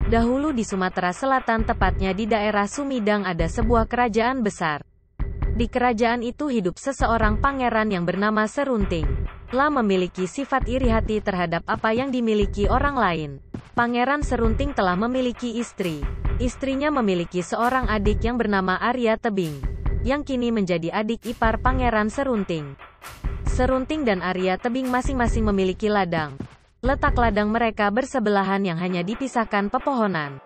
Dahulu di Sumatera Selatan, tepatnya di daerah Sumidang, ada sebuah kerajaan besar. Di kerajaan itu hidup seseorang pangeran yang bernama Serunting. La memiliki sifat iri hati terhadap apa yang dimiliki orang lain. Pangeran Serunting telah memiliki istri. Istrinya memiliki seorang adik yang bernama Arya Tebing, yang kini menjadi adik ipar Pangeran Serunting. Serunting dan Arya Tebing masing-masing memiliki ladang. Letak ladang mereka bersebelahan yang hanya dipisahkan pepohonan.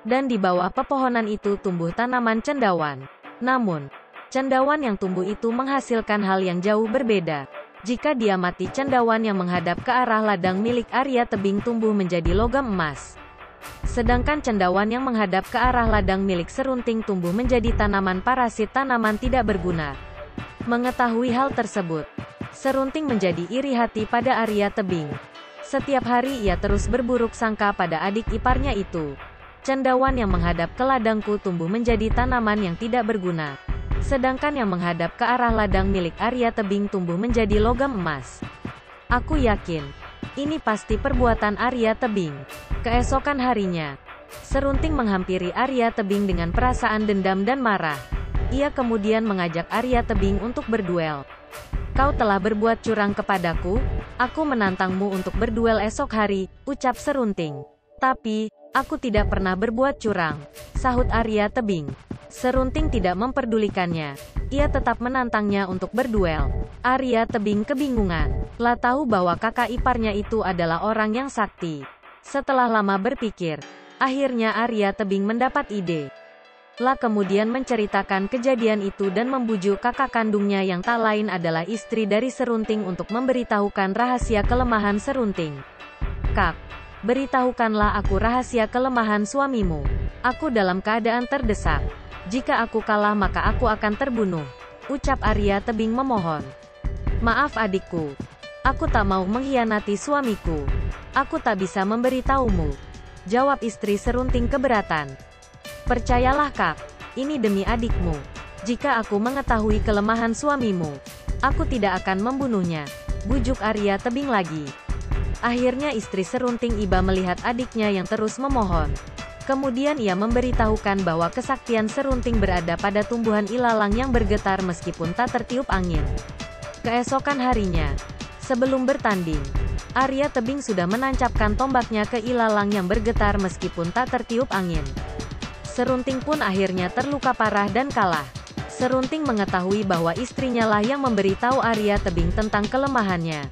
Dan di bawah pepohonan itu tumbuh tanaman cendawan. Namun, cendawan yang tumbuh itu menghasilkan hal yang jauh berbeda. Jika diamati, cendawan yang menghadap ke arah ladang milik Arya Tebing tumbuh menjadi logam emas. Sedangkan cendawan yang menghadap ke arah ladang milik Serunting tumbuh menjadi tanaman parasit, tanaman tidak berguna. Mengetahui hal tersebut, Serunting menjadi iri hati pada Arya Tebing. Setiap hari ia terus berburuk sangka pada adik iparnya itu. Cendawan yang menghadap ke ladangku tumbuh menjadi tanaman yang tidak berguna. Sedangkan yang menghadap ke arah ladang milik Arya Tebing tumbuh menjadi logam emas. Aku yakin, ini pasti perbuatan Arya Tebing. Keesokan harinya, Serunting menghampiri Arya Tebing dengan perasaan dendam dan marah. Ia kemudian mengajak Arya Tebing untuk berduel. Kau telah berbuat curang kepadaku, aku menantangmu untuk berduel esok hari, ucap Serunting. Tapi, aku tidak pernah berbuat curang, sahut Arya Tebing. Serunting tidak memperdulikannya. Ia tetap menantangnya untuk berduel. Arya Tebing kebingungan. La tahu bahwa kakak iparnya itu adalah orang yang sakti. Setelah lama berpikir, akhirnya Arya Tebing mendapat ide. La kemudian menceritakan kejadian itu dan membujuk kakak kandungnya yang tak lain adalah istri dari Serunting untuk memberitahukan rahasia kelemahan Serunting. Kak, beritahukanlah aku rahasia kelemahan suamimu. Aku dalam keadaan terdesak. Jika aku kalah maka aku akan terbunuh, ucap Arya Tebing memohon. Maaf adikku, aku tak mau mengkhianati suamiku. Aku tak bisa memberitahumu, jawab istri Serunting keberatan. Percayalah kak, ini demi adikmu. Jika aku mengetahui kelemahan suamimu, aku tidak akan membunuhnya, bujuk Arya Tebing lagi. Akhirnya istri Serunting iba melihat adiknya yang terus memohon. Kemudian ia memberitahukan bahwa kesaktian Serunting berada pada tumbuhan ilalang yang bergetar meskipun tak tertiup angin. Keesokan harinya, sebelum bertanding, Arya Tebing sudah menancapkan tombaknya ke ilalang yang bergetar meskipun tak tertiup angin. Serunting pun akhirnya terluka parah dan kalah. Serunting mengetahui bahwa istrinya lah yang memberitahu Arya Tebing tentang kelemahannya.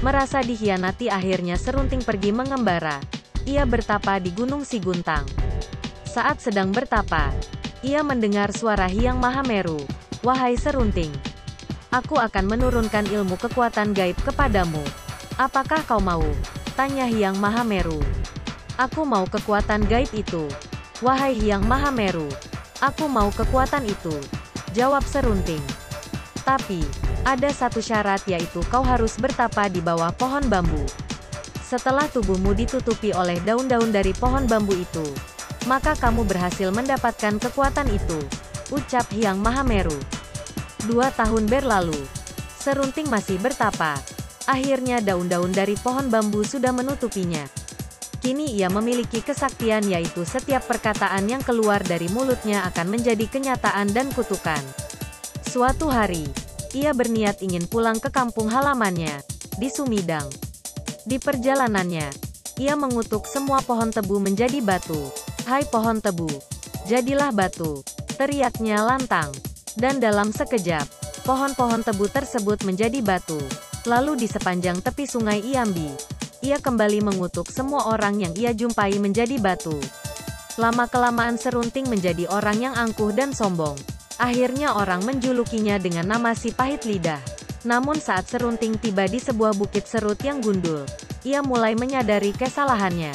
Merasa dikhianati, akhirnya Serunting pergi mengembara. Ia bertapa di Gunung Siguntang. Saat sedang bertapa, ia mendengar suara Hyang Mahameru. Wahai Serunting, aku akan menurunkan ilmu kekuatan gaib kepadamu. Apakah kau mau? Tanya Hyang Mahameru. Aku mau kekuatan gaib itu. Wahai Hyang Mahameru, aku mau kekuatan itu, jawab Serunting. Tapi, ada satu syarat, yaitu kau harus bertapa di bawah pohon bambu. Setelah tubuhmu ditutupi oleh daun-daun dari pohon bambu itu, maka kamu berhasil mendapatkan kekuatan itu, ucap Hyang Mahameru. 2 tahun berlalu, Serunting masih bertapa. Akhirnya daun-daun dari pohon bambu sudah menutupinya. Kini ia memiliki kesaktian, yaitu setiap perkataan yang keluar dari mulutnya akan menjadi kenyataan dan kutukan. Suatu hari, ia berniat ingin pulang ke kampung halamannya, di Sumidang. Di perjalanannya, ia mengutuk semua pohon tebu menjadi batu. Hai pohon tebu, jadilah batu, teriaknya lantang. Dan dalam sekejap, pohon-pohon tebu tersebut menjadi batu. Lalu di sepanjang tepi sungai Iambi, ia kembali mengutuk semua orang yang ia jumpai menjadi batu. Lama-kelamaan Serunting menjadi orang yang angkuh dan sombong. Akhirnya orang menjulukinya dengan nama si pahit lidah. Namun saat Serunting tiba di sebuah bukit serut yang gundul, ia mulai menyadari kesalahannya.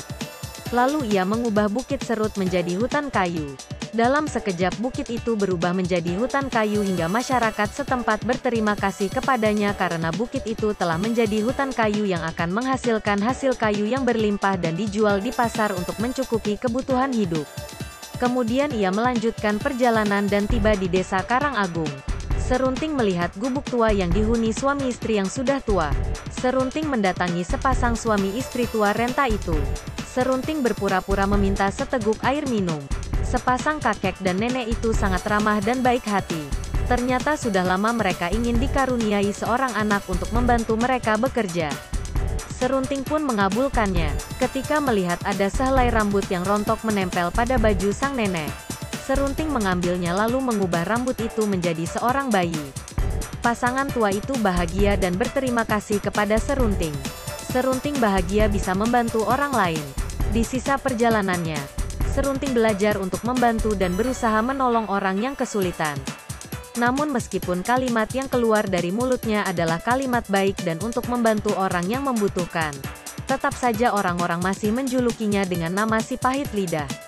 Lalu ia mengubah bukit serut menjadi hutan kayu. Dalam sekejap bukit itu berubah menjadi hutan kayu hingga masyarakat setempat berterima kasih kepadanya karena bukit itu telah menjadi hutan kayu yang akan menghasilkan hasil kayu yang berlimpah dan dijual di pasar untuk mencukupi kebutuhan hidup. Kemudian ia melanjutkan perjalanan dan tiba di desa Karangagung. Serunting melihat gubuk tua yang dihuni suami istri yang sudah tua. Serunting mendatangi sepasang suami istri tua renta itu. Serunting berpura-pura meminta seteguk air minum. Sepasang kakek dan nenek itu sangat ramah dan baik hati. Ternyata sudah lama mereka ingin dikaruniai seorang anak untuk membantu mereka bekerja. Serunting pun mengabulkannya. Ketika melihat ada sehelai rambut yang rontok menempel pada baju sang nenek, Serunting mengambilnya lalu mengubah rambut itu menjadi seorang bayi. Pasangan tua itu bahagia dan berterima kasih kepada Serunting. Serunting bahagia bisa membantu orang lain. Di sisa perjalanannya, Serunting belajar untuk membantu dan berusaha menolong orang yang kesulitan. Namun meskipun kalimat yang keluar dari mulutnya adalah kalimat baik dan untuk membantu orang yang membutuhkan, tetap saja orang-orang masih menjulukinya dengan nama si pahit lidah.